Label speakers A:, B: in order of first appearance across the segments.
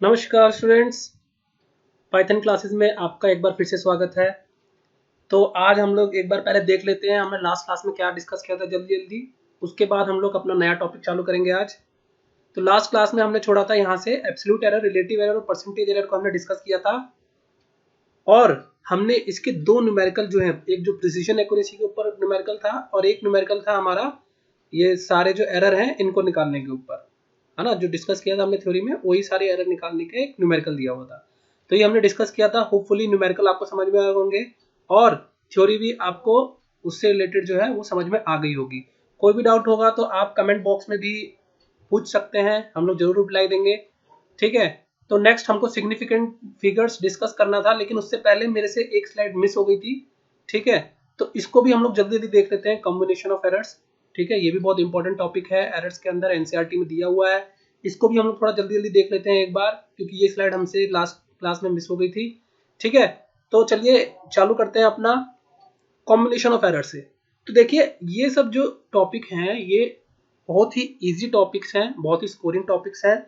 A: नमस्कार students, Python classes में आपका एक बार फिर से स्वागत है। तो आज हम लोग एक बार पहले देख लेते हैं हमने लास्ट क्लास में क्या डिस्कस किया था जल्दी जल्दी। उसके बाद हम लोग अपना नया टॉपिक चालू करेंगे आज। तो लास्ट क्लास में हमने छोड़ा था यहाँ से एब्सोल्यूट एरर, रिलेटिव एरर और परसेंटेज एरर को हमने डिस्कस किया था। और हमने इसके दो न्यूमेरिकल जो है, एक जो प्रिसीजन एक्यूरेसी के ऊपर न्यूमेरिकल था और एक न्यूमेरिकल था हमारा ये सारे जो एरर हैं इनको निकालने के ऊपर, है ना। जो डिस्कस किया था हमने थ्योरी में वही सारे एरर निकालने के एक न्यूमेरिकल दिया हुआ था। तो ये हमने डिस्कस किया था। होपफुली न्यूमेरिकल आपको समझ में आए होंगे और थ्योरी भी आपको उससे रिलेटेड जो है वो समझ में आ गई होगी। कोई भी डाउट होगा तो आप कमेंट बॉक्स में भी पूछ सकते हैं, हम लोग जरूर रिप्लाई देंगे। ठीक है, तो नेक्स्ट हमको सिग्निफिकेंट फिगर्स डिस्कस करना था, लेकिन उससे पहले मेरे से एक स्लाइड मिस हो गई थी। ठीक है, तो इसको भी हम लोग जल्दी जल्दी देख लेते हैं, कॉम्बिनेशन ऑफ एरर्स। ठीक है, ये भी बहुत इंपॉर्टेंट टॉपिक है, एरर्स के अंदर एनसीईआरटी में दिया हुआ है। इसको भी हम लोग थोड़ा जल्दी जल्दी देख लेते हैं एक बार, क्योंकि ये स्लाइड हमसे लास्ट क्लास में मिस हो गई थी। ठीक है, तो चलिए चालू करते हैं अपना कॉम्बिनेशन ऑफ एरर से। तो देखिए ये सब जो टॉपिक हैं ये बहुत ही इजी टॉपिक्स हैं, बहुत ही स्कोरिंग टॉपिक्स हैं।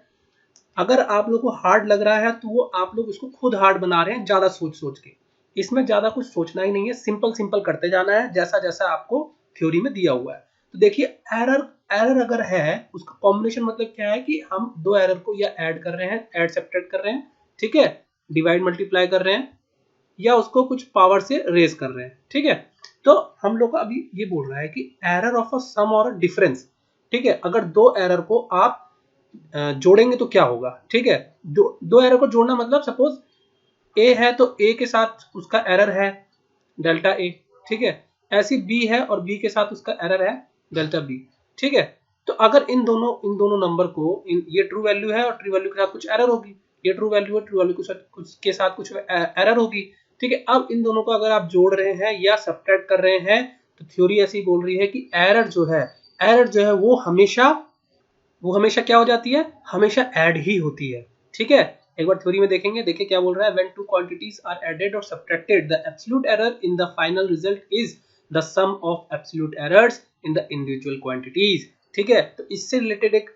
A: अगर आप लोग को हार्ड लग रहा है तो वो आप लोग इसको खुद हार्ड बना रहे हैं ज्यादा सोच सोच के। इसमें ज्यादा कुछ सोचना ही नहीं है, सिंपल सिंपल करते जाना है जैसा जैसा आपको थ्योरी में दिया हुआ है। तो देखिए एरर एरर अगर है उसका कॉम्बिनेशन मतलब क्या है कि हम दो एरर को या ऐड कर रहे हैं, ऐड सब्ट्रैक्ट कर रहे हैं, ठीक है, डिवाइड मल्टीप्लाई कर रहे हैं, या उसको कुछ पावर से रेज कर रहे हैं। ठीक है, तो हम लोग का अभी ये बोल रहा है कि एरर ऑफ अ सम और डिफरेंस। ठीक है, अगर दो एरर को आप जोड़ेंगे तो क्या होगा। ठीक है, दो एरर को जोड़ना मतलब सपोज ए है तो ए के साथ उसका एरर है डेल्टा ए। ठीक है, ऐसी बी है और बी के साथ उसका एरर है डेल्टा बी। ठीक है, तो अगर इन दोनों नंबर को ये ट्रू वैल्यू है और ट्रू वैल्यू के साथ कुछ एरर होगी, ये ट्रू वैल्यू है, ट्रू वैल्यू के साथ कुछ एरर होगी। ठीक है, अब इन दोनों को अगर आप जोड़ रहे हैं या सब्ट्रैक्ट कर रहे हैं तो थ्योरी ऐसी बोल रही है कि एरर जो है वो हमेशा क्या हो जाती है, हमेशा ऐड ही होती है। ठीक है, एक बार थ्योरी में देखेंगे, देखिए क्या बोल रहा है। When two quantities are added or subtracted the absolute error in the final result is the sum of absolute errors in the individual quantities. ठीक है, तो इससे रिलेटेड एक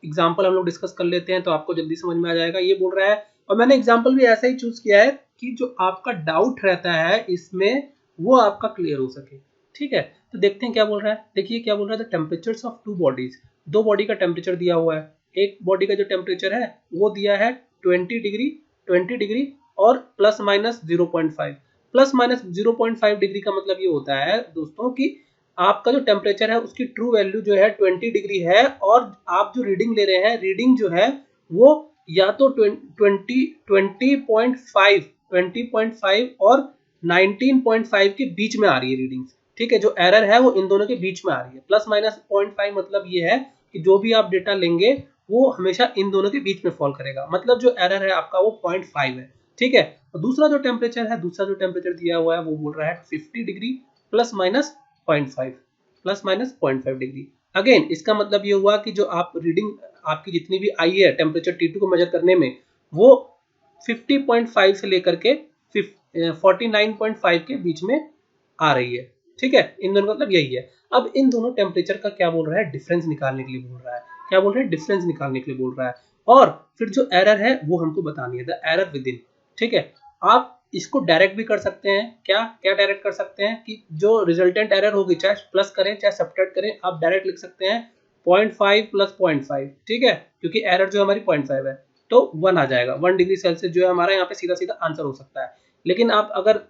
A: एग्जांपल हम लोग डिस्कस कर लेते हैं तो आपको जल्दी समझ में आ जाएगा। ये बोल रहा है, और मैंने एग्जांपल भी ऐसा ही चूज किया है कि जो आपका डाउट रहता है इसमें वो आपका क्लियर हो सके। ठीक है, तो देखते हैं क्या बोल रहा है। देखिए क्या बोल रहा है, the temperatures of two bodies, दो बॉडी का टेम्परेचर दिया हुआ है। एक बॉडी का जो टेम्परेचर है वो दिया है 20 डिग्री और plus minus 0.5। Plus minus 0.5 degree का मतलब ये होता है दोस्तों कि आपका जो टेम्परेचर है उसकी ट्रू वैल्यू जो है 20 डिग्री है, और आप जो रीडिंग ले रहे हैं, रीडिंग जो है वो या तो 20.5 और 19.5 के बीच में आ रही है रीडिंग। ठीक है, जो एरर है वो इन दोनों के बीच में आ रही है। प्लस माइनस 0.5 मतलब ये है कि जो भी आप डेटा लेंगे वो हमेशा इन दोनों के बीच में फॉल करेगा, मतलब जो एरर है आपका वो 0.5 है। ठीक है, और दूसरा जो टेम्परेचर दिया हुआ है वो बोल रहा है 50 degree plus minus 0.5, plus minus 0.5 degree. Again इसका मतलब ये हुआ कि जो आप रीडिंग आपकी जितनी भी आई है टेम्परेचर T2 को मेजर करने में, वो 50.5 से लेकर के 49.5 के बीच में आ रही है। ठीक है, इन दोनों का मतलब यही है। अब इन दोनों टेम्परेचर का क्या बोल रहा है, डिफरेंस निकालने के लिए बोल रहा है। क्या बोल रहा है, डिफरेंस निकालने के लिए बोल रहा है। और फिर जो एरर है वो हमको बतानी है, द एरर विद इन। ठीक है, आप इसको डायरेक्ट भी कर सकते हैं। क्या क्या डायरेक्ट कर सकते हैं कि जो रिजल्टेंट एरर होगी, चाहे प्लस करें चाहे सब्ट्रैक्ट करें, आप डायरेक्ट लिख सकते हैं 0.5 प्लस 0.5। ठीक है, क्योंकि एरर जो हमारी 0.5 है तो 1 आ जाएगा। 1 डिग्री सेल्सियस जो है हमारा यहाँ पे सीधा सीधा आंसर हो सकता है। लेकिन आप अगर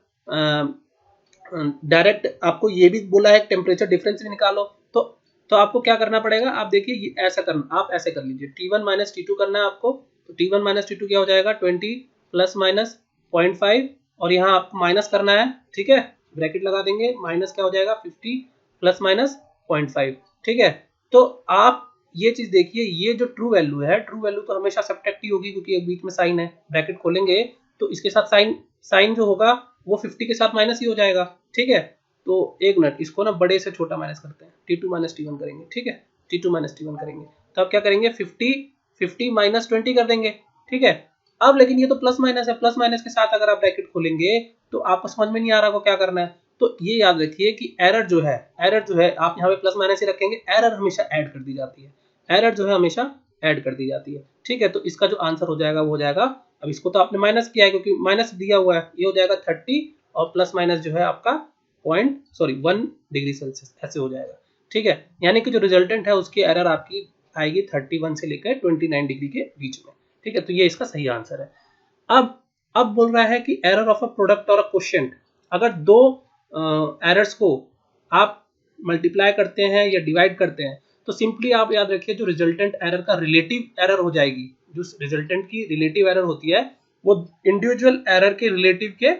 A: डायरेक्ट आपको ये भी बोला है टेम्परेचर डिफरेंस भी निकालो, तो आपको क्या करना पड़ेगा। आप देखिए ऐसा करना, आप ऐसे कर लीजिए, T1 माइनस T2 करना है आपको। तो T1 माइनस T2 क्या हो जाएगा, 20 प्लस माइनस 0.5, और यहाँ आपको माइनस करना है। ठीक है, ब्रैकेट लगा देंगे, माइनस क्या हो जाएगा 50 प्लस माइनस 0.5। ठीक है, तो आप ये चीज देखिए, ये जो ट्रू वैल्यू है, ट्रू वैल्यू तो हमेशा सब्ट्रैक्ट ही होगी क्योंकि एक बीच में साइन है। ब्रैकेट खोलेंगे तो इसके साथ साइन साइन जो होगा वो 50 के साथ माइनस ही हो जाएगा। ठीक है, तो एक मिनट, इसको ना बड़े से छोटा माइनस करते हैं, T2 माइनस T1 करेंगे। ठीक है, T2 माइनस T1 करेंगे तो अब क्या करेंगे, 50 माइनस 20 कर देंगे। ठीक है, अब लेकिन ये तो प्लस माइनस है, प्लस माइनस के साथ अगर आप ब्रैकेट खोलेंगे तो आपको समझ में नहीं आ रहा को क्या करना है। तो ये याद रखिए कि एरर जो है आप यहाँ पे प्लस माइनस ही रखेंगे, एरर हमेशा ऐड कर दी जाती है। एरर जो है हमेशा ऐड कर दी जाती है। ठीक है, तो इसका जो आंसर हो जाएगा वो हो जाएगा, अब इसको तो आपने माइनस किया है क्योंकि माइनस दिया हुआ है, ये हो जाएगा 30 और प्लस माइनस जो है आपका 1 डिग्री सेल्सियस ऐसे हो जाएगा। ठीक है, यानी कि जो रिजल्टेंट है उसकी एरर आपकी आएगी 31 से लेकर 29 डिग्री के बीच में। ठीक है, तो ये इसका सही आंसर है। अब बोल रहा है कि एरर ऑफ अ प्रोडक्ट और अ क्वोशिएंट, अगर दो एरर्स को आप मल्टीप्लाई करते हैं या डिवाइड करते हैं तो सिंपली आप याद रखिए जो रिजल्टेंट एरर का रिलेटिव एरर हो जाएगी, जो रिजल्टेंट की रिलेटिव एरर होती है वो इंडिविजुअल एरर के रिलेटिव के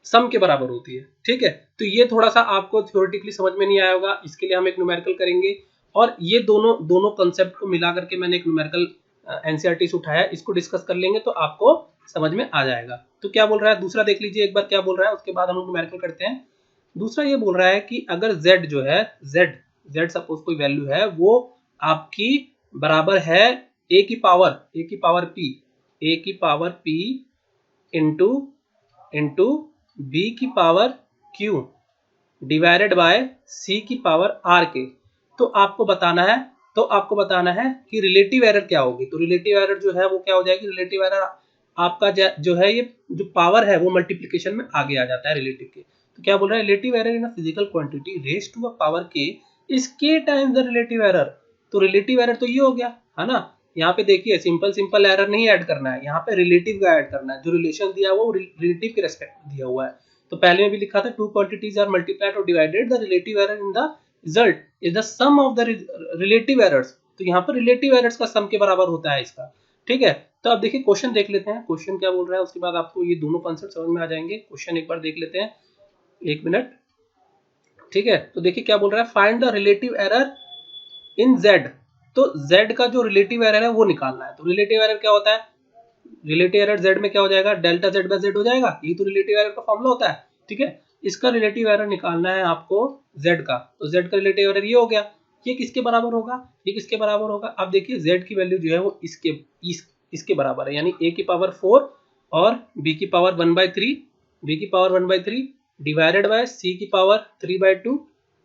A: सम के बराबर होती है। ठीक है, तो ये थोड़ा सा आपको थ्योरेटिकली समझ में नहीं आया होगा, इसके लिए हम एक न्यूमेरिकल करेंगे और ये दोनों कंसेप्ट को मिला करके मैंने एक न्यूमेरिकल एनसीईआरटी से उठाया, इसको डिस्कस कर लेंगे तो आपको समझ में आ जाएगा। तो क्या बोल रहा है दूसरा देख लीजिए एक बार क्या बोल रहा है, उसके बाद हम लोग न्यूमेरिकल करते हैं। दूसरा ये बोल रहा है कि अगर z जो है z सपोज कोई वैल्यू है वो आपकी बराबर है a की पावर p इंटू b की power q divided by c की पावर r के, तो आपको बताना है कि रिलेटिव एरर क्या होगी। तो रिलेटिव एरर जो है वो क्या हो जाएगी, रिलेटिव एरर आपका जो है ये जो पावर है वो मल्टीप्लिकेशन में आगे आ जाता है रिलेटिव के। तो क्या बोल रहा है, relative error in a physical quantity raised to a power के इसके टाइम्स द रिलेटिव एरर। तो रिलेटिव एरर तो ये हो गया है ना, यहाँ पे देखिए सिंपल एरर नहीं ऐड करना है, यहाँ पे रिलेटिव का ऐड करना है, जो रिलेशन दिया हुआ वो रिलेटिव के रेस्पेक्ट में दिया हुआ है। तो पहले में भी लिखा था टू क्वांटिटीज आर मल्टीप्लाइड और divided, the relative error in the result is the sum of the relative errors. तो यहाँ पर रिलेटिव एरर्स का सम के बराबर होता है इसका। ठीक है, तो अब देखिए क्वेश्चन देख लेते हैं, क्वेश्चन क्या बोल रहा है, उसके बाद आपको ये दोनों कॉन्सेप्ट समझ में आ जाएंगे। क्वेश्चन एक बार देख लेते हैं, एक मिनट। ठीक है, तो देखिए क्या बोल रहा है, find the relative error in z। तो z का जो रिलेटिव एरर है वो निकालना है। तो रिलेटिव एरर क्या होता है, रिलेटिव एरर z में क्या हो जाएगा, डेल्टा z बाय z हो जाएगा, यही तो रिलेटिव एरर का फॉर्मूला होता है। ठीक है, इसका रिलेटिव एरर निकालना है आपको z का, तो z का रिलेटिव एरर ये हो गया। ये किसके बराबर होगा, ये किसके बराबर होगा, अब देखिए z की वैल्यू जो है वो इसके बराबर है, यानी a की पावर 4 और b की पावर 1/3 डिवाइडेड बाय c की पावर 3/2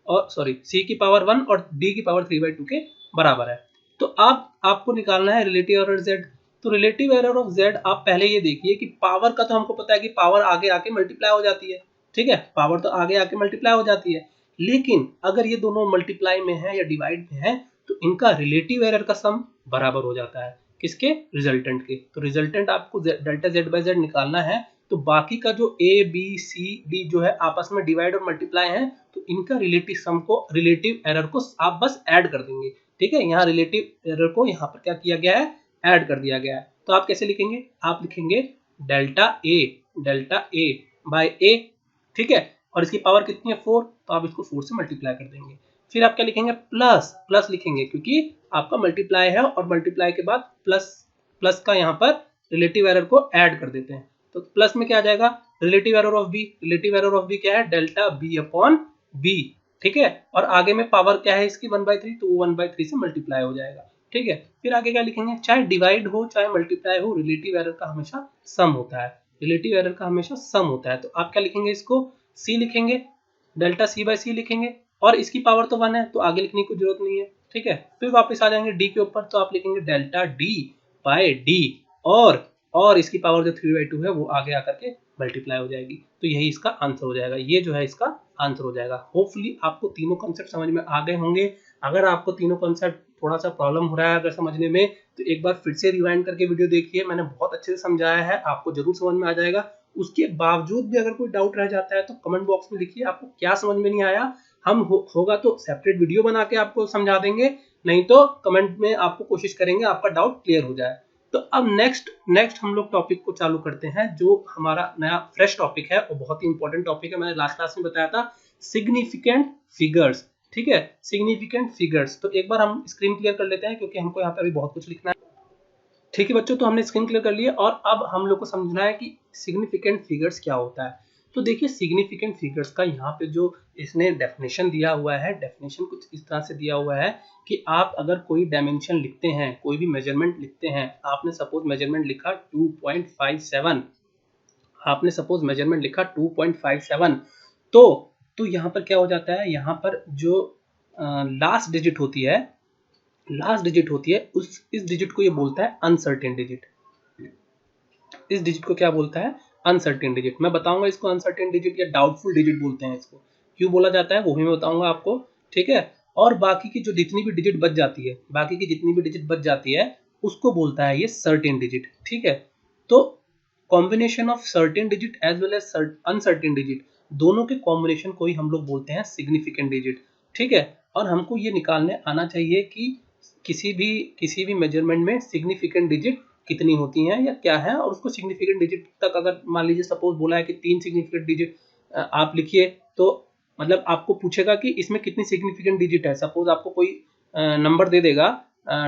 A: और c की पावर 1 और d की पावर 3/2 के बराबर है। तो अब आपको निकालना है रिलेटिव एरर z। तो रिलेटिव एरर ऑफ z आप पहले ये देखिए कि पावर का तो हमको पता है कि पावर आगे आके मल्टीप्लाई हो जाती है। ठीक है, पावर तो आगे आके मल्टीप्लाई हो जाती है, लेकिन अगर ये दोनों मल्टीप्लाई में है या डिवाइड में है तो इनका रिलेटिव एरर का सम बराबर हो जाता है, किसके, रिजल्टेंट के। तो रिजल्टेंट आपको डेल्टा z बाय z निकालना है, तो बाकी का जो a b c d जो है आपस में डिवाइड और मल्टीप्लाई है, तो इनका रिलेटिव सम को, रिलेटिव एरर को आप बस ऐड कर देंगे। ठीक है, यहाँ रिलेटिव एरर को यहाँ पर क्या किया गया है, ऐड कर दिया गया है। तो आप कैसे लिखेंगे, आप लिखेंगे डेल्टा a बाय a। ठीक है, और इसकी पावर कितनी है 4, तो आप इसको 4 से मल्टीप्लाई कर देंगे। फिर आप क्या लिखेंगे, प्लस लिखेंगे क्योंकि आपका मल्टीप्लाई है और मल्टीप्लाई के बाद प्लस का यहाँ पर रिलेटिव एरर को ऐड कर देते हैं। तो प्लस में क्या आ जाएगा, relative error of B, relative error of B क्या है, डेल्टा बी अपॉन बी। ठीक है, और आगे में पावर क्या है इसकी 1/3, तो 1/3 से मल्टीप्लाई हो जाएगा। ठीक है, फिर आगे क्या लिखेंगे, चाहे डिवाइड हो चाहे मल्टीप्लाई हो, रिलेटिव एरर का हमेशा सम होता है, रिलेटिव एरर का हमेशा सम होता है। तो आप क्या लिखेंगे, इसको c लिखेंगे, डेल्टा c बाय c लिखेंगे, और इसकी पावर तो 1 है तो आगे लिखने की जरूरत नहीं है। ठीक है, फिर वापस आ जाएंगे d के ऊपर, तो आप लिखेंगे डेल्टा d बाय d, और इसकी पावर जो 3/2 है वो आगे आकर के मल्टीप्लाई हो जाएगी। तो यही इसका आंसर हो जाएगा, ये जो है इसका आंसर हो जाएगा। होपफुली आपको तीनों कॉन्सेप्ट समझ में आ गए होंगे। अगर आपको तीनों कॉन्सेप्ट थोड़ा सा प्रॉब्लम हो रहा है अगर समझने में, तो एक बार फिर से रिवाइंड करके वीडियो देखिए, मैंने बहुत अच्छे से समझाया है, आपको जरूर समझ में आ जाएगा। उसके बावजूद भी अगर कोई डाउट रह जाता है तो कमेंट बॉक्स में लिखिए आपको क्या समझ में नहीं आया, हम होगा तो सेपरेट वीडियो बना के आपको समझा देंगे, नहीं तो कमेंट में आपको कोशिश करेंगे आपका डाउट क्लियर हो जाए। तो अब नेक्स्ट हम लोग टॉपिक को चालू करते हैं, जो हमारा नया फ्रेश टॉपिक है और बहुत ही इंपॉर्टेंट टॉपिक है, मैंने लास्ट क्लास में बताया था, सिग्निफिकेंट फिगर्स। ठीक है, सिग्निफिकेंट फिगर्स। तो एक बार हम स्क्रीन क्लियर कर लेते हैं क्योंकि हमको यहाँ पे अभी बहुत कुछ लिखना है। ठीक है बच्चों, तो हमने स्क्रीन क्लियर कर लिया और अब हम लोग को समझना है कि सिग्निफिकेंट फिगर्स क्या होता है। तो देखिए सिग्निफिकेंट फिगर्स का यहाँ पे जो इसने डेफिनेशन दिया हुआ है, डेफिनेशन कुछ इस तरह से दिया हुआ है कि आप अगर कोई डायमेंशन लिखते हैं, कोई भी मेजरमेंट लिखते हैं, आपने सपोज मेजरमेंट लिखा 2.57, आपने सपोज मेजरमेंट लिखा 2.57, तो यहाँ पर क्या हो जाता है, यहाँ पर जो लास्ट डिजिट होती है, लास्ट डिजिट होती है इस डिजिट को ये बोलता है अनसर्टेन डिजिट। इस डिजिट को क्या बोलता है? Uncertain digit. मैं बताऊंगा इसको अनसर्टेन डिजिट या डाउटफुल डिजिट बोलते हैं इसको, क्यों बोला जाता है वो भी मैं बताऊंगा आपको, ठीक है। और बाकी की जो जितनी भी डिजिट बच जाती है उसको बोलता है ये सर्टेन डिजिट, ठीक है। तो combination of certain digit as well as uncertain digit, दोनों के कॉम्बिनेशन को ही हम लोग बोलते हैं सिग्निफिकेंट डिजिट, ठीक है। और हमको ये निकालने आना चाहिए कि किसी भी मेजरमेंट में सिग्निफिकेंट डिजिट कितनी होती हैं या क्या है, और उसको सिग्निफिकेंट डिजिट तक अगर मान लीजिए सपोज बोला है कि 3 सिग्निफिकेंट डिजिट आप लिखिए, तो मतलब आपको पूछेगा कि इसमें कितनी सिग्निफिकेंट डिजिट है। सपोज आपको कोई नंबर दे देगा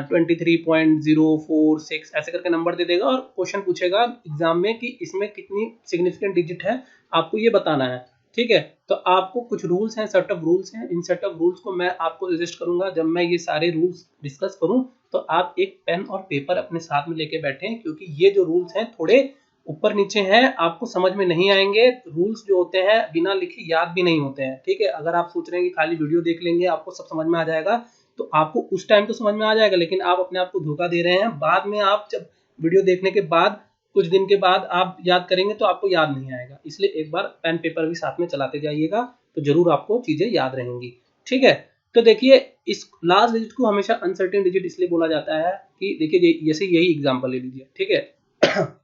A: 23.046 ऐसे करके नंबर दे देगा, और क्वेश्चन पूछेगा एग्जाम में कि इसमें कितनी सिग्निफिकेंट डिजिट है, आपको ये बताना है, ठीक है। तो आपको कुछ रूल्स हैं, सेट ऑफ रूल्स हैं। इन सेट ऑफ रूल्स को मैं आपको सजेस्ट करूंगा जब मैं ये सारे रूल्स डिस्कस करूं तो आप एक पेन और पेपर अपने साथ में लेके बैठें, क्योंकि ये जो रूल्स हैं थोड़े ऊपर नीचे हैं, आपको समझ में नहीं आएंगे। रूल्स जो होते हैं बिना लिखे याद भी नहीं होते हैं, ठीक है। अगर आप सोच रहे हैं कि खाली वीडियो देख लेंगे आपको सब समझ में आ जाएगा, तो आपको उस टाइम तो समझ में आ जाएगा, लेकिन आप अपने आप को धोखा दे रहे हैं। बाद में आप जब वीडियो देखने के बाद कुछ दिन के बाद आप याद करेंगे तो आपको याद नहीं आएगा। इसलिए एक बार पेन पेपर भी साथ में चलाते जाइएगा तो जरूर आपको चीजें याद रहेंगी, ठीक है। तो देखिए इस लास्ट डिजिट को हमेशा अनसर्टेन डिजिट इसलिए बोला जाता है कि देखिए जैसे यही एग्जांपल ले लीजिए, ठीक है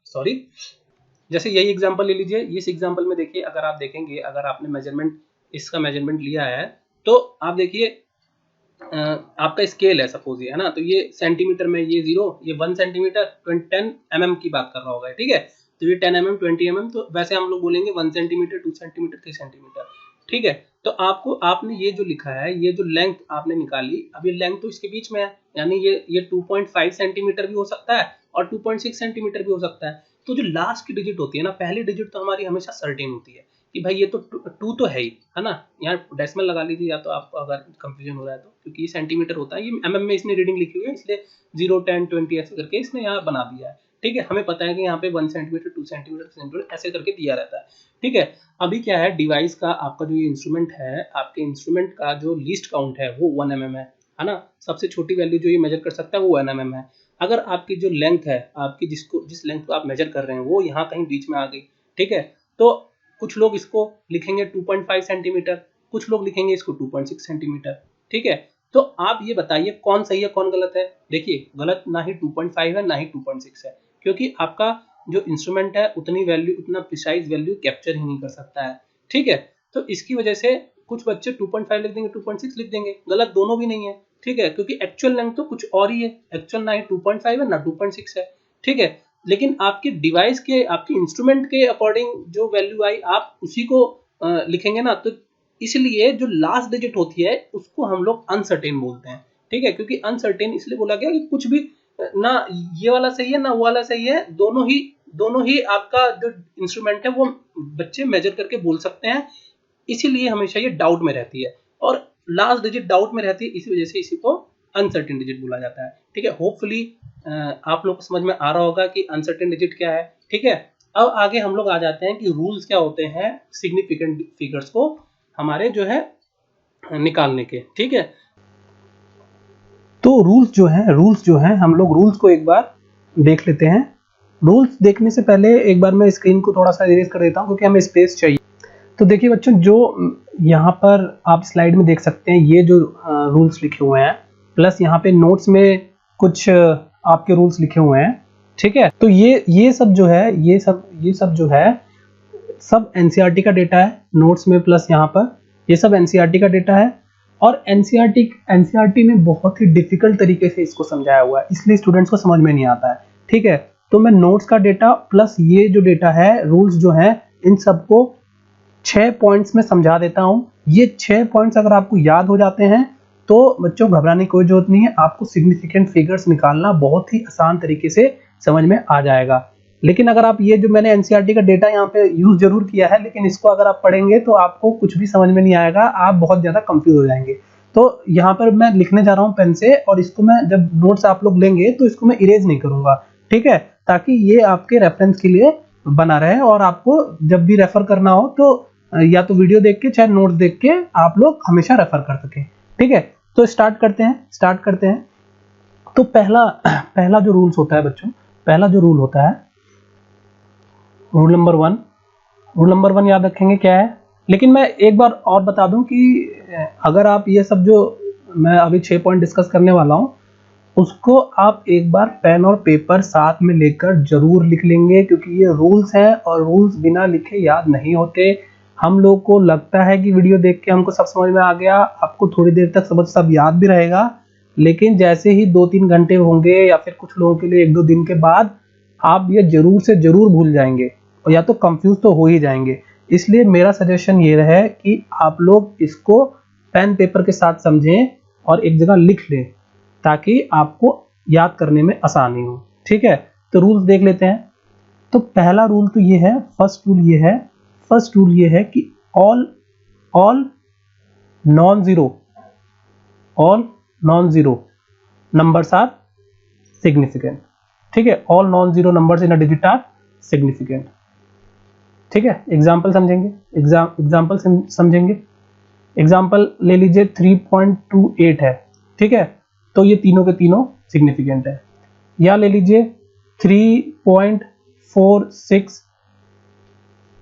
A: सॉरी, जैसे यही एग्जांपल ले लीजिए। इस एग्जांपल में देखिए अगर आप देखेंगे, अगर आपने इसका मेजरमेंट लिया है तो आप देखिए आपका स्केल है सपोज ये है ना, तो ये सेंटीमीटर में ये 0, ये 1 सेंटीमीटर 10 mm की बात कर रहा होगा, ठीक है। तो ये 10 mm 20 mm, तो वैसे हम लोग बोलेंगे 1 सेंटीमीटर 2 सेंटीमीटर 3 सेंटीमीटर, ठीक है। तो आपने ये जो लिखा है, ये जो लेंथ आपने निकाली, अब ये लेंथ तो इसके बीच में है, यानी ये 2.5 सेंटीमीटर भी हो सकता है और 2.6 सेंटीमीटर भी हो सकता है। तो जो लास्ट की डिजिट होती है ना, पहली डिजिट तो हमारी हमेशा सर्टेन होती है कि भाई ये तो 2 तो है ही, है ना। यहाँ डेसिमल लगा लीजिए, या तो आपको अगर कंफ्यूजन हो रहा है तो, क्योंकि ये सेंटीमीटर होता है, ये mm में इसने रीडिंग लिखी हुई है, इसलिए 0 10 20 ऐसे करके इसने यहाँ बना दिया है, ठीक है। हमें पता है कि यहाँ पे 1 सेंटीमीटर 2 सेंटीमीटर 3 सेंटीमीटर ऐसे करके दिया रहता है, ठीक है। अभी क्या है, डिवाइस का आपका जो ये इंस्ट्रूमेंट है, आपके इंस्ट्रूमेंट का जो लीस्ट काउंट है वो 1 mm है ना। सबसे छोटी वैल्यू जो ये मेजर कर सकता है वो 1 mm है। अगर आपकी जो लेंथ है, आपकी जिस लेंथ को आप मेजर कर रहे हैं वो यहाँ कहीं बीच में आ गई, ठीक है, तो कुछ लोग इसको लिखेंगे 2.5 सेंटीमीटर, कुछ लोग लिखेंगे इसको 2.6 सेंटीमीटर, ठीक है। तो आप ये बताइए कौन सही है कौन गलत है। देखिए गलत ना ही 2.5 है ना ही 2.6 है, क्योंकि आपका जो इंस्ट्रूमेंट है उतना प्रिसाइज वैल्यू कैप्चर ही नहीं कर सकता है, ठीक है। तो इसकी वजह से कुछ बच्चे 2.5 लिख देंगे, 2.6 लिख देंगे, गलत दोनों भी नहीं है, ठीक है, क्योंकि एक्चुअल लेंथ तो कुछ और ही है। एक्चुअल ना ही 2.5 है ना 2.6 है, ठीक है। लेकिन आपके डिवाइस के, आपके इंस्ट्रूमेंट के अकॉर्डिंग जो वैल्यू आई आप उसी को लिखेंगे ना, तो इसलिए जो लास्ट डिजिट होती है उसको हम लोग अनसर्टेन बोलते हैं, ठीक है। क्योंकि अनसर्टेन इसलिए बोला गया कि कुछ भी ना ये वाला सही है ना वो वाला सही है, दोनों ही आपका जो इंस्ट्रूमेंट है वो बच्चे मेजर करके बोल सकते हैं, इसीलिए हमेशा ये डाउट में रहती है। और लास्ट डिजिट डाउट में रहती है, इसी वजह से इसी को अनसर्टेन डिजिट बोला जाता है, ठीक है। होपफुली आप लोग को समझ में आ रहा होगा कि अनसर्टेन डिजिट क्या है, ठीक है। अब आगे हम लोग आ जाते हैं कि रूल्स क्या होते हैं सिग्निफिकेंट फिगर्स को हमारे जो है निकालने के, ठीक है। तो रूल्स जो है हम लोग रूल्स को एक बार देख लेते हैं। रूल्स देखने से पहले एक बार मैं स्क्रीन को थोड़ा सा इरेज कर देता हूं क्योंकि हमें स्पेस चाहिए। तो देखिए बच्चों, जो यहाँ पर आप स्लाइड में देख सकते हैं, ये जो रूल्स लिखे हुए हैं, प्लस यहाँ पे नोट्स में कुछ आपके रूल्स लिखे हुए हैं, ठीक है। तो ये सब जो है ये सब जो है सब एनसीईआरटी का डेटा है नोट्स में, प्लस यहाँ पर ये सब एनसीईआरटी का डेटा है। और एनसीईआरटी में बहुत ही डिफिकल्ट तरीके से इसको समझाया हुआ है, इसलिए स्टूडेंट्स को समझ में नहीं आता है, ठीक है। तो मैं नोट्स का डेटा प्लस ये जो डेटा है रूल्स जो है, इन सबको 6 पॉइंट्स में समझा देता हूं। ये 6 पॉइंट्स अगर आपको याद हो जाते हैं तो बच्चों घबराने की कोई जरूरत नहीं है, आपको सिग्निफिकेंट फिगर्स निकालना बहुत ही आसान तरीके से समझ में आ जाएगा। लेकिन अगर आप ये जो मैंने एनसीईआरटी का डेटा यहाँ पे यूज जरूर किया है, लेकिन इसको अगर आप पढ़ेंगे तो आपको कुछ भी समझ में नहीं आएगा, आप बहुत ज्यादा कंफ्यूज हो जाएंगे। तो यहाँ पर मैं लिखने जा रहा हूँ पेन से, और इसको मैं जब नोट्स आप लोग लेंगे तो इसको मैं इरेज नहीं करूंगा, ठीक है, ताकि ये आपके रेफरेंस के लिए बना रहे और आपको जब भी रेफर करना हो तो या तो वीडियो देख के चाहे नोट्स देख के आप लोग हमेशा रेफर कर सकें, ठीक है। तो स्टार्ट करते हैं। तो पहला जो रूल्स होता है बच्चों, पहला जो रूल होता है, रूल नंबर वन याद रखेंगे क्या है। लेकिन मैं एक बार और बता दूं कि अगर आप ये सब जो मैं अभी 6 पॉइंट डिस्कस करने वाला हूं, उसको आप एक बार पेन और पेपर साथ में लेकर जरूर लिख लेंगे, क्योंकि ये रूल्स हैं और रूल्स बिना लिखे याद नहीं होते। हम लोग को लगता है कि वीडियो देख के हमको सब समझ में आ गया, आपको थोड़ी देर तक सब याद भी रहेगा, लेकिन जैसे ही 2-3 घंटे होंगे या फिर कुछ लोगों के लिए 1-2 दिन के बाद आप ये जरूर से जरूर भूल जाएंगे और या तो कंफ्यूज तो हो ही जाएंगे। इसलिए मेरा सजेशन ये है कि आप लोग इसको पेन पेपर के साथ समझें और एक जगह लिख लें, ताकि आपको याद करने में आसानी हो। ठीक है, तो रूल्स देख लेते हैं। तो पहला रूल तो ये है, फर्स्ट रूल ये है कि all non zero numbers are significant. ठीक है, all non zero numbers in a digit are significant. ठीक है, एग्जाम्पल समझेंगे। एग्जाम्पल ले लीजिए 3.28 है। ठीक है, तो ये तीनों के तीनों सिग्निफिकेंट है। या ले लीजिए 3.46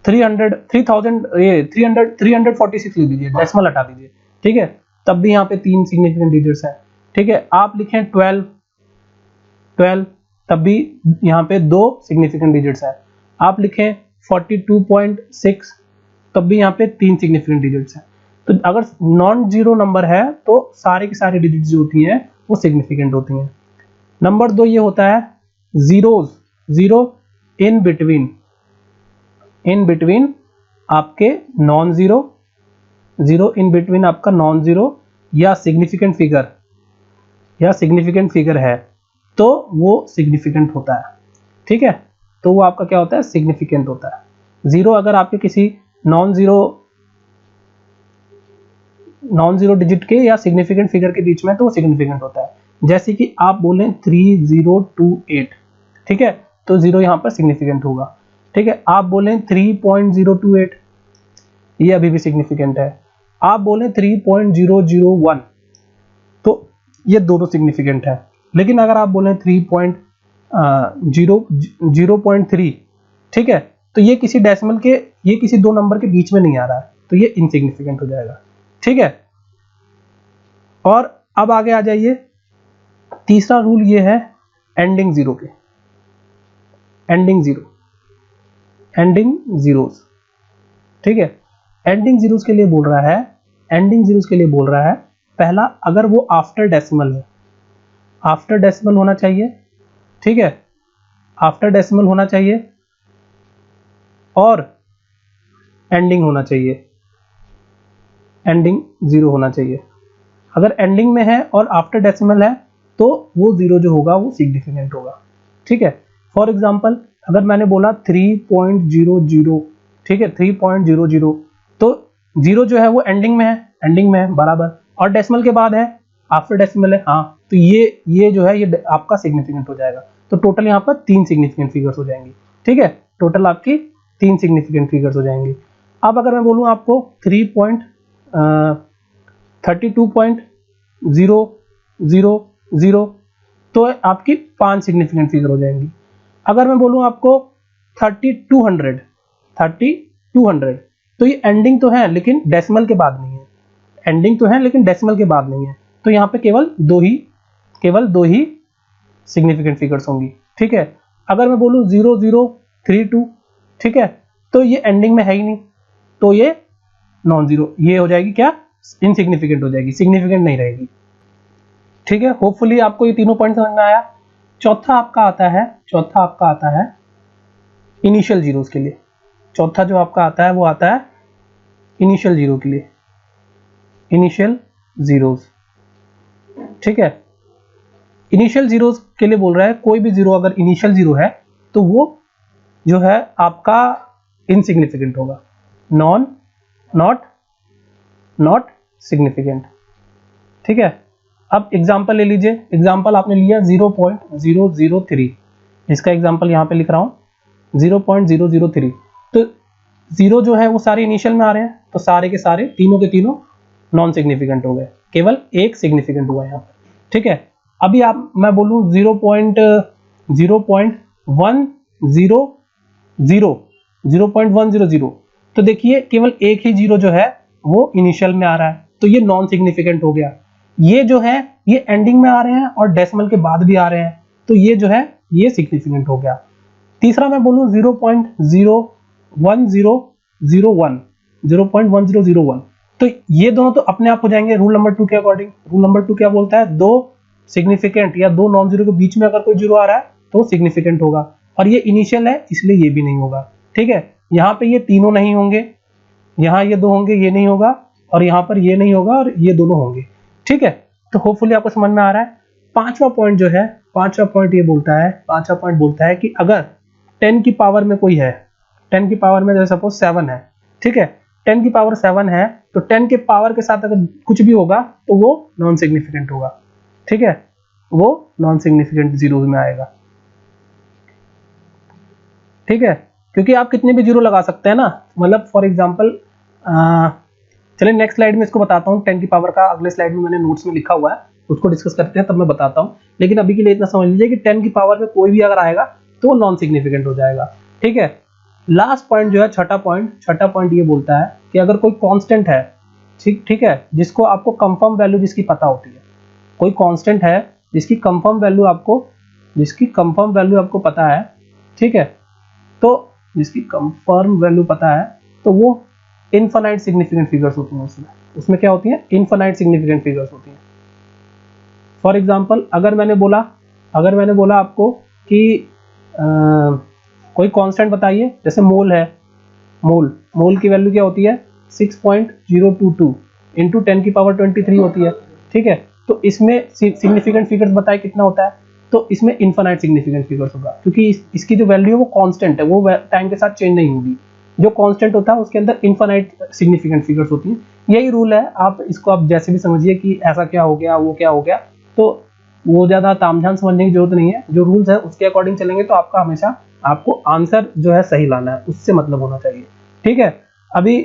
A: 346 ले लीजिए, डेसिमल हटा दीजिए। ठीक है, तब भी यहाँ पे 3 सिग्निफिकेंट डिजिट्स हैं। ठीक है, आप लिखें 12, तब भी यहाँ पे 2 सिग्निफिकेंट डिजिट्स हैं। आप लिखें 42.6, तब भी यहाँ पे 3 सिग्निफिकेंट डिजिट्स हैं। तो अगर नॉन जीरो नंबर है तो सारे की सारी डिजिट्स जो होती हैं वो सिग्निफिकेंट होती हैं। नंबर 2 ये होता है जीरो इन बिटवीन आपके नॉन जीरो, इन बिटवीन आपका नॉन जीरो या सिग्निफिकेंट फिगर है, तो वो सिग्निफिकेंट होता है। ठीक है, तो वो आपका क्या होता है, सिग्निफिकेंट होता है। जीरो अगर आपके किसी नॉन जीरो डिजिट के या सिग्निफिकेंट फिगर के बीच में, तो वो सिग्निफिकेंट होता है। जैसे कि आप बोलें 3028, ठीक है, तो जीरो यहां पर सिग्निफिकेंट होगा। ठीक है, आप बोलें 3.028, ये अभी भी सिग्निफिकेंट है। आप बोलें 3.001, तो ये दोनों सिग्निफिकेंट है। लेकिन अगर आप बोलें 3.0.3, ठीक है, तो ये किसी डेसिमल के, ये किसी 2 नंबर के बीच में नहीं आ रहा है, तो ये इनसिग्निफिकेंट हो जाएगा। ठीक है, और अब आगे आ जाइए। तीसरा रूल ये है एंडिंग जीरोस। ठीक है, एंडिंग जीरोस के लिए बोल रहा है, पहला अगर वो आफ्टर डेसिमल है, आफ्टर डेसिमल होना चाहिए। ठीक है, आफ्टर डेसिमल होना चाहिए और एंडिंग होना चाहिए, एंडिंग जीरो होना चाहिए। अगर एंडिंग में है और आफ्टर डेसिमल है तो वो जीरो जो होगा वो सिग्निफिकेंट होगा। ठीक है, फॉर एग्जांपल अगर मैंने बोला 3.00, ठीक है, 3.00, तो जीरो जो है वो एंडिंग में है बराबर, और डेसिमल के बाद है, आफ्टर डेसिमल है, हाँ, तो ये जो है ये आपका सिग्निफिकेंट हो जाएगा। तो टोटल यहाँ पर 3 सिग्निफिकेंट फिगर्स हो जाएंगी। ठीक है, टोटल आपकी 3 सिग्निफिकेंट फिगर्स हो जाएंगी। अब अगर मैं बोलूँ आपको 32.000, तो आपकी 5 सिग्निफिकेंट फिगर हो जाएंगी। अगर मैं बोलूं आपको 3200, तो ये एंडिंग तो है लेकिन डेसिमल के बाद नहीं है, तो यहाँ पे केवल दो ही सिग्निफिकेंट फिगर्स होंगी। ठीक है, अगर मैं बोलूं 0032, ठीक है, तो ये एंडिंग में है ही नहीं, तो ये नॉन जीरो, ये हो जाएगी क्या, इनसिग्निफिकेंट हो जाएगी, सिग्निफिकेंट नहीं रहेगी। ठीक है, होपफुली आपको ये तीनों पॉइंट समझ में आया। चौथा आपका आता है इनिशियल जीरोस के लिए। चौथा जो आपका आता है वो आता है इनिशियल जीरो के लिए, इनिशियल जीरोस। ठीक है, इनिशियल जीरोस के लिए बोल रहा है कोई भी जीरो अगर इनिशियल जीरो है तो वो जो है आपका इनसिग्निफिकेंट होगा, नॉट सिग्निफिकेंट। ठीक है, अब एग्जांपल ले लीजिए। एग्जांपल आपने लिया 0.003, इसका एग्जांपल यहाँ पे लिख रहा हूँ 0.003। तो जीरो जो है वो सारे इनिशियल में आ रहे हैं, तो सारे के सारे तीनों के तीनों नॉन सिग्निफिकेंट हो गए, केवल एक सिग्निफिकेंट हुआ यहाँ पर। ठीक है, अभी आप मैं बोलूँ 0.100 तो देखिए केवल एक ही जीरो जो है वो इनिशियल में आ रहा है, तो ये नॉन सिग्निफिकेंट हो गया। ये जो है ये एंडिंग में आ रहे हैं और डेसिमल के बाद भी आ रहे हैं, तो ये जो है ये सिग्निफिकेंट हो गया। तीसरा मैं बोलूँ 0.1001 तो ये दोनों तो अपने आप हो जाएंगे रूल नंबर 2 के अकॉर्डिंग। रूल नंबर 2 क्या बोलता है, दो सिग्निफिकेंट या दो नॉन जीरो के बीच में अगर कोई जीरो आ रहा है तो सिग्निफिकेंट होगा, और ये इनिशियल है इसलिए ये भी नहीं होगा। ठीक है, यहाँ पे ये तीनों नहीं होंगे, यहाँ ये दो होंगे, ये नहीं होगा, और यहाँ पर ये नहीं होगा और ये दोनों होंगे। ठीक है, तो होपफुली आपको समझ में आ रहा है। पांचवा पॉइंट जो है, पांचवा पॉइंट ये बोलता है, पांचवा पॉइंट बोलता है कि अगर 10 की पावर में कोई है, 10 की पावर में जैसे सपोज 7 है, ठीक है, 10 की पावर 7 है, तो 10 के पावर के साथ अगर कुछ भी होगा तो वो नॉन सिग्निफिकेंट होगा। ठीक है, वो नॉन सिग्निफिकेंट जीरो में आएगा। ठीक है, क्योंकि आप कितने भी जीरो लगा सकते हैं ना, मतलब फॉर एग्जांपल चलिए नेक्स्ट स्लाइड में इसको बताता हूँ। 10 की पावर का अगले स्लाइड में मैंने नोट्स में लिखा हुआ है, उसको डिस्कस करते हैं तब मैं बताता हूँ। लेकिन अभी के लिए इतना समझ लीजिए कि 10 की पावर में कोई भी अगर आएगा तो वो नॉन सिग्निफिकेंट हो जाएगा। ठीक है, लास्ट पॉइंट जो है छठा पॉइंट ये बोलता है कि अगर कोई कांस्टेंट है, ठीक है, जिसको आपको कंफर्म वैल्यू जिसकी पता होती है, कोई कांस्टेंट है जिसकी कंफर्म वैल्यू आपको पता है, ठीक है, तो जिसकी कंफर्म वैल्यू पता है तो वो इनफाइनाइट सिग्निफिकेंट फिगर्स होती हैं। उसमें क्या होती है, इनफाइनाइट सिग्निफिकेंट फिगर्स होती हैं। फॉर एग्जांपल अगर मैंने बोला आपको कि कोई कांस्टेंट बताइए, जैसे मोल है, मोल की वैल्यू क्या होती है 6.022 इंटू 10 की पावर 23 होती है। ठीक है, तो इसमें सिग्निफिकेंट फिगर्स बताए कितना होता है, तो इसमें इनफाइनाइट सिग्निफिकेंट फिगर्स होगा, क्योंकि इसकी जो वैल्यू है वो कांस्टेंट है, वो टाइम के साथ चेंज नहीं होगी। जो कांस्टेंट होता है उसके अंदर इनफाइनाइट सिग्निफिकेंट फिगर्स होती हैं। यही रूल है, आप इसको आप जैसे भी समझिए कि ऐसा क्या हो गया, वो क्या हो गया, तो वो ज्यादा तामझाम समझने की जरूरत नहीं है। जो रूल्स है उसके अकॉर्डिंग चलेंगे तो आपका हमेशा आपको आंसर जो है सही लाना है, उससे मतलब होना चाहिए। ठीक है, अभी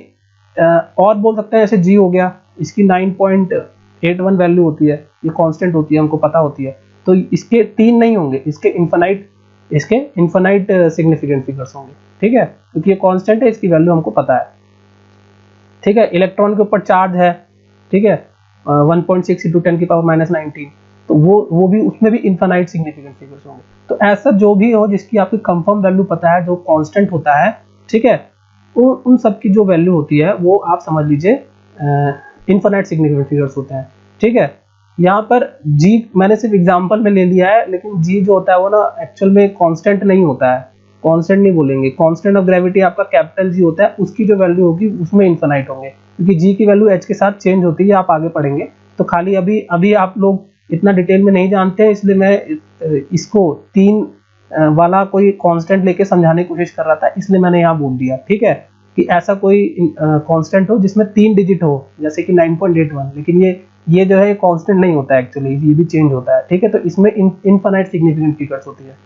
A: और बोल सकते हैं, जैसे जी हो गया, इसकी 9.81 वैल्यू होती है, ये कांस्टेंट होती है, हमको पता होती है, तो इसके 3 नहीं होंगे, इसके इनफाइनाइट सिग्निफिकेंट फिगर्स होंगे। ठीक है, क्योंकि ये कांस्टेंट है, इसकी वैल्यू हमको पता है। ठीक है, इलेक्ट्रॉन के ऊपर चार्ज है, ठीक है, 1.6 इंटू 10 की पावर -19, तो वो भी उसमें भी इनफाइनाइट सिग्निफिकेंट फिगर्स होंगे। तो ऐसा जो भी हो जिसकी आपकी कंफर्म वैल्यू पता है, जो कांस्टेंट होता है, ठीक है, उन सब की जो वैल्यू होती है वो आप समझ लीजिए इनफाइनाइट सिग्निफिकेंट फिगर्स होते हैं। ठीक है, यहाँ पर जी मैंने सिर्फ एग्जांपल में ले लिया है, लेकिन जी जो होता है वो ना एक्चुअल में कांस्टेंट नहीं होता है, कांस्टेंट नहीं बोलेंगे, कांस्टेंट ऑफ ग्रेविटी आपका कैपिटल जी होता है, उसकी जो वैल्यू होगी उसमें इनफाइनाइट होंगे, क्योंकि जी की वैल्यू एच के साथ चेंज होती है, आप आगे पढ़ेंगे। तो खाली अभी आप लोग इतना डिटेल में नहीं जानते हैं, इसलिए मैं इसको 3 वाला कोई कांस्टेंट लेके समझाने की कोशिश कर रहा था, इसलिए मैंने यहाँ बोल दिया। ठीक है, कि ऐसा कोई कांस्टेंट हो जिसमें 3 डिजिट हो, जैसे कि 9.81, लेकिन ये जो है कांस्टेंट नहीं होता है एक्चुअली, ये भी चेंज होता है। ठीक है, तो इसमें इनफाइनाइट सिग्निफिकेंट फिगर्स होती है।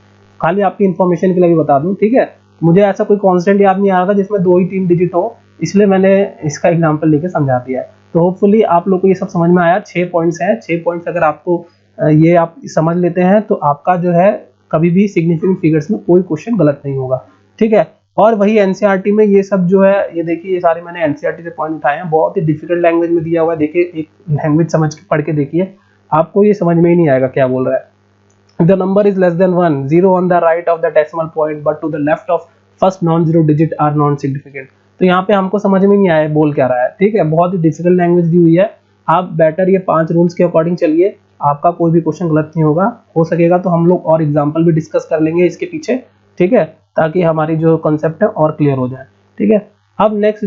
A: खाली आपकी इन्फॉर्मेशन के लिए भी बता दूं, ठीक है, मुझे ऐसा कोई कांस्टेंट याद नहीं आ रहा था जिसमें 2 ही 3 डिजिट हो, इसलिए मैंने इसका एग्जांपल लेके समझा दिया है। तो होपफुली आप लोग को ये सब समझ में आया। 6 पॉइंट्स हैं, 6 पॉइंट्स अगर आपको ये आप समझ लेते हैं तो आपका जो है कभी भी सिग्निफिकेंट फिगर्स में कोई क्वेश्चन गलत नहीं होगा। ठीक है, और वही एनसीईआरटी में ये सब जो है, ये देखिए ये सारे मैंने एनसीईआरटी से पॉइंट उठाए हैं, बहुत ही डिफिकल्ट लैंग्वेज में दिया हुआ है। देखिए एक लैंग्वेज समझ के पढ़ के देखिए, आपको ये समझ में ही नहीं आएगा क्या बोल रहा है। The number is less than 1, 0 on the right of the decimal point but to the left of first non-zero digit are non-significant। तो यहाँ पे हमको समझ में नहीं आया बोल क्या रहा है। ठीक है, बहुत ही डिफिकल्ट लैंग्वेज दी हुई है। आप बेटर ये 5 रूल्स के अकॉर्डिंग चलिए, आपका कोई भी क्वेश्चन गलत नहीं होगा। हो सकेगा तो हम लोग और एग्जाम्पल भी डिस्कस कर लेंगे इसके पीछे, ठीक है, ताकि हमारी जो कॉन्सेप्ट है और क्लियर हो जाए। ठीक है, अब नेक्स्ट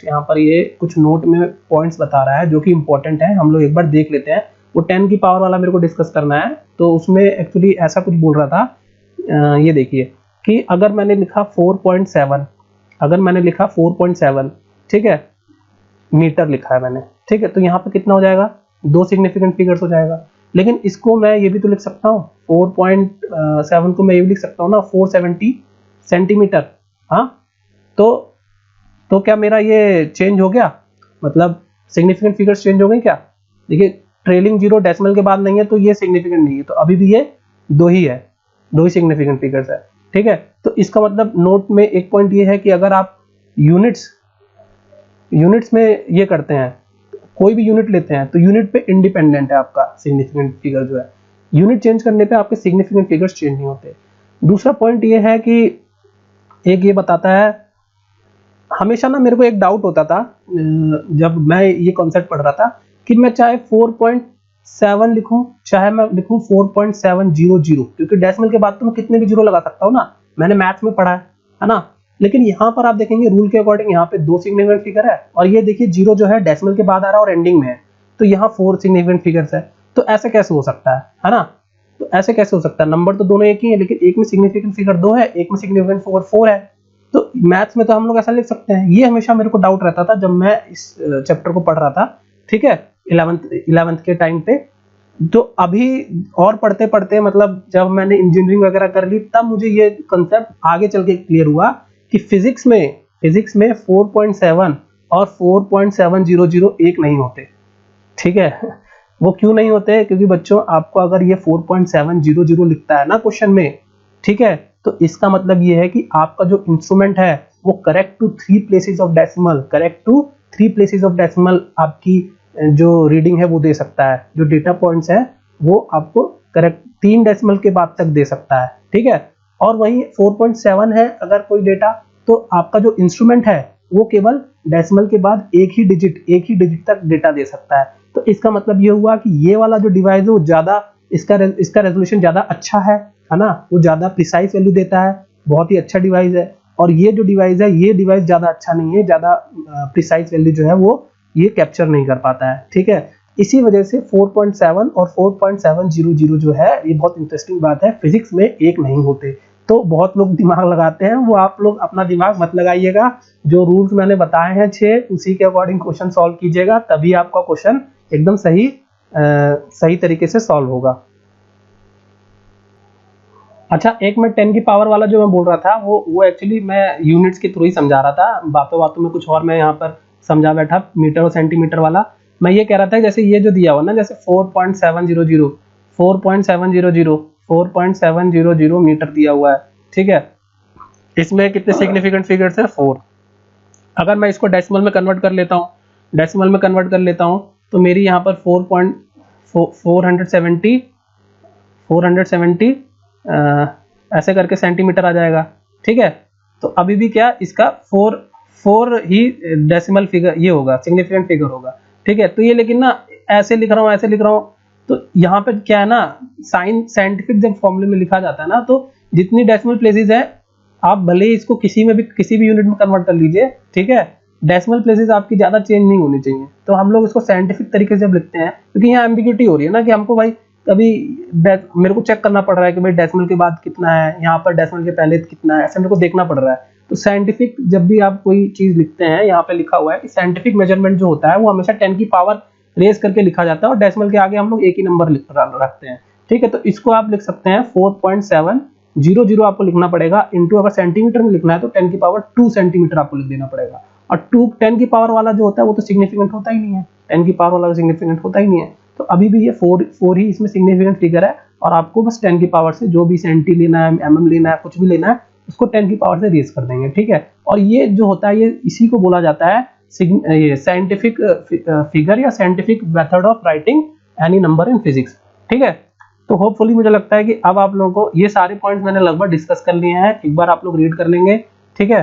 A: यहाँ पर ये कुछ नोट में पॉइंट्स बता रहा है जो कि इंपॉर्टेंट है, हम लोग एक बार देख लेते हैं। वो 10 की पावर वाला मेरे को डिस्कस करना है, तो उसमें एक्चुअली ऐसा कुछ बोल रहा था। ये देखिए कि अगर मैंने लिखा 4.7, ठीक है, मीटर लिखा है मैंने, ठीक है, तो यहाँ पे कितना हो जाएगा, 2 सिग्निफिकेंट फिगर्स हो जाएगा। लेकिन इसको मैं ये भी तो लिख सकता हूँ, 4.7 को मैं ये भी लिख सकता हूँ ना, 470 सेंटीमीटर। हाँ, तो क्या मेरा ये चेंज हो गया, मतलब सिग्निफिकेंट फिगर्स चेंज हो गए क्या? देखिए ट्रेलिंग जीरो डेसिमल के बाद नहीं है तो ये सिग्निफिकेंट नहीं है, तो अभी भी ये दो ही है, दो ही सिग्निफिकेंट फिगर्स है, ठीक है। तो इसका मतलब नोट में एक पॉइंट ये है कि अगर आप यूनिट्स में ये करते हैं, कोई भी यूनिट लेते हैं तो यूनिट पे इंडिपेंडेंट है आपका सिग्निफिकेंट फिगर जो है, यूनिट चेंज करने पे आपके सिग्निफिकेंट फिगर्स चेंज नहीं होते। दूसरा पॉइंट ये है कि एक ये बताता है, हमेशा ना मेरे को एक डाउट होता था जब मैं ये कॉन्सेप्ट पढ़ रहा था कि मैं चाहे 4.7 लिखूं चाहे मैं लिखूं 4.700, क्योंकि डेसिमल के बाद तो मैं कितने भी जीरो लगा सकता हूं ना, मैंने मैथ्स में पढ़ा है ना। लेकिन यहाँ पर आप देखेंगे रूल के अकॉर्डिंग यहाँ पे दो सिग्निफिकेंट फिगर है, और ये देखिए जीरो जो है डेसिमल के बाद आ रहा है और एंडिंग में है, तो यहाँ 4 सिग्निफिकेंट फिगर्स है। तो ऐसे कैसे हो सकता है ना, तो ऐसे कैसे हो सकता है, नंबर तो दोनों एक ही है लेकिन एक में सिग्निफिकेंट फिगर 2 है, एक में सिग्निफिकेंट फिगर 4 है। तो मैथ्स में तो हम लोग ऐसा लिख सकते हैं, ये हमेशा मेरे को डाउट रहता था जब मैं इस चैप्टर को पढ़ रहा था, ठीक है, 11th के टाइम पे। तो अभी और पढ़ते पढ़ते मतलब जब मैंने इंजीनियरिंग वगैरह कर ली तब मुझे ये कंसेप्ट आगे चल के क्लियर हुआ कि फिजिक्स में 4.7 और 4.700 एक नहीं होते, ठीक है। वो क्यों नहीं होते, क्योंकि बच्चों आपको अगर ये 4.700 लिखता है ना क्वेश्चन में, ठीक है, तो इसका मतलब ये है कि आपका जो इंस्ट्रूमेंट है वो correct to 3 places of decimal आपकी जो रीडिंग है वो दे सकता है, जो डेटा पॉइंट्स है वो आपको करेक्ट 3 डेसिमल के बाद तक दे सकता है, ठीक है। और वही 4.7 है अगर कोई डेटा, तो आपका जो इंस्ट्रूमेंट है वो केवल डेसिमल के बाद एक ही डिजिट तक डेटा दे सकता है। तो इसका मतलब ये हुआ कि ये वाला जो डिवाइस है वो ज्यादा इसका रेजोल्यूशन ज्यादा अच्छा है ना, वो ज्यादा प्रिसाइज वैल्यू देता है, बहुत ही अच्छा डिवाइस है। और ये जो डिवाइस है ये डिवाइस ज्यादा अच्छा नहीं है, ज्यादा प्रिसाइज वैल्यू जो है वो ये कैप्चर नहीं कर पाता है, ठीक है। इसी वजह से 4.7 और 4.700 जो है ये बहुत इंटरेस्टिंग बात है, फिजिक्स में एक नहीं होते। तो बहुत लोग दिमाग लगाते हैं, वो आप लोग अपना दिमाग मत लगाइएगा, जो रूल्स मैंने बताए हैं 6 उसी के अकॉर्डिंग क्वेश्चन सॉल्व कीजिएगा, तभी आपका क्वेश्चन एकदम सही तरीके से सॉल्व होगा। अच्छा, एक मैं 10 की पावर वाला जो मैं बोल रहा था वो एक्चुअली मैं यूनिट्स के थ्रू ही समझा रहा था, बातों बातों में कुछ और मैं यहाँ पर समझा बैठा, मीटर और सेंटीमीटर वाला। मैं ये कह रहा था जैसे ये जो दिया हुआ ना, जैसे 4.700 मीटर दिया हुआ है, ठीक है, इसमें कितने सिग्निफिकेंट फिगर्स है 4। अगर मैं इसको डेसिमल में कन्वर्ट कर लेता हूँ तो मेरी यहाँ पर 470 ऐसे करके सेंटीमीटर आ जाएगा, ठीक है। तो अभी भी क्या इसका 4 ही डेसिमल फिगर ये होगा, सिग्निफिकेंट फिगर होगा, ठीक है। तो ये लेकिन ना ऐसे लिख रहा हूँ, तो यहाँ पे क्या है ना, साइंटिफिक जब फॉर्मूले में लिखा जाता है ना, तो जितनी डेसिमल प्लेसेस है आप भले ही इसको किसी भी यूनिट में कन्वर्ट कर लीजिए, ठीक है, डेसिमल प्लेसेस आपकी ज्यादा चेंज नहीं होनी चाहिए। तो हम लोग इसको साइंटिफिक तरीके से जब लिखते हैं, क्योंकि यहाँ एम्बिग्यूटी हो रही है ना कि हमको भाई कभी मेरे को चेक करना पड़ रहा है कि भाई डेसिमल के बाद कितना है, यहाँ पर डेसिमल के पहले कितना है, ऐसे मेरे को देखना पड़ रहा है। तो साइंटिफिक जब भी आप कोई चीज लिखते हैं, यहाँ पे लिखा हुआ है कि साइंटिफिक मेजरमेंट जो होता है वो हमेशा 10 की पावर रेज करके लिखा जाता है, और डेसिमल के आगे हम लोग एक ही नंबर रखते हैं, ठीक है। तो इसको आप लिख सकते हैं 4.700 आपको लिखना पड़ेगा, इंटू अगर सेंटीमीटर में लिखना है तो 10 की पावर 2 सेंटीमीटर आपको लिख देना पड़ेगा। और 10 की पावर वाला जो होता है वो तो सिग्निफिकेंट होता ही नहीं है, 10 की पावर वाला सिग्निफिकेंट होता ही नहीं है। तो अभी भी ये 4 ही इसमें सिग्निफिकेंट फिगर है, और आपको बस 10 की पावर से जो भी सेंटी लेना है, mm लेना है, कुछ भी लेना है, उसको 10 की पावर से रेज कर देंगे, ठीक है। और ये जो होता है ये इसी को बोला जाता है ये साइंटिफिक फिगर या scientific method of writing any number in physics, ठीक है। तो होपफुली मुझे लगता है कि अब आप लोगों को ये सारे पॉइंट्स मैंने लगभग डिस्कस कर लिए हैं, एक बार आप लोग रीड कर लेंगे, ठीक है।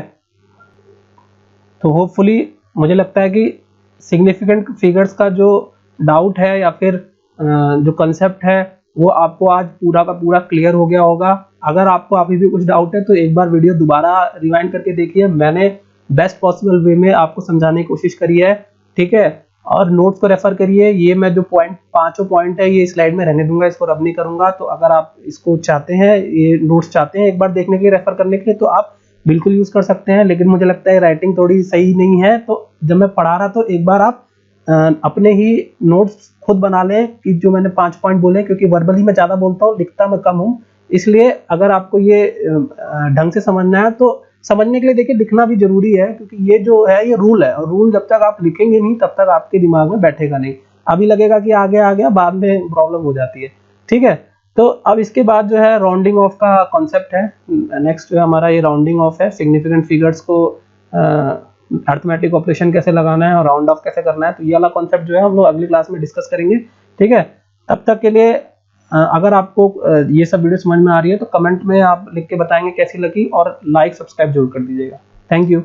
A: तो होपफुली मुझे लगता है कि सिग्निफिकेंट फिगर्स का जो डाउट है या फिर जो कंसेप्ट है वो आपको आज पूरा का पूरा क्लियर हो गया होगा। अगर आपको अभी भी कुछ डाउट है तो एक बार वीडियो दोबारा रिवाइंड करके देखिए, मैंने बेस्ट पॉसिबल वे में आपको समझाने की कोशिश करी है, ठीक है। और नोट्स को रेफर करिए, ये मैं जो पांचों पॉइंट है ये स्लाइड में रहने दूंगा, इसको रब नहीं करूंगा। तो अगर आप इसको चाहते हैं, ये नोट्स चाहते हैं एक बार देखने के लिए, रेफर करने के लिए, तो आप बिल्कुल यूज कर सकते हैं। लेकिन मुझे लगता है राइटिंग थोड़ी सही नहीं है, तो जब मैं पढ़ा रहा तो एक बार आप अपने ही नोट्स खुद बना लें कि जो मैंने 5 पॉइंट बोले, क्योंकि वर्बली मैं ज्यादा बोलता हूँ, लिखता मैं कम हूँ, इसलिए अगर आपको ये ढंग से समझना है तो समझने के लिए देखिए लिखना भी जरूरी है, क्योंकि ये जो है ये रूल है, और रूल जब तक आप लिखेंगे नहीं तब तक आपके दिमाग में बैठेगा नहीं। अभी लगेगा कि आगे आ गया, बाद में प्रॉब्लम हो जाती है। ठीक है, तो अब इसके बाद जो है राउंडिंग ऑफ का कॉन्सेप्ट है। नेक्स्ट जो है हमारा ये राउंडिंग ऑफ है, सिग्निफिकेंट फिगर्स को अर्थमेटिक ऑपरेशन कैसे लगाना है और राउंड ऑफ कैसे करना है, तो ये वाला कॉन्सेप्ट जो है हम लोग अगली क्लास में डिस्कस करेंगे। ठीक है, तब तक के लिए अगर आपको ये सब वीडियो समझ में आ रही है तो कमेंट में आप लिख के बताएंगे कैसी लगी, और लाइक सब्सक्राइब जरूर कर दीजिएगा। Thank you.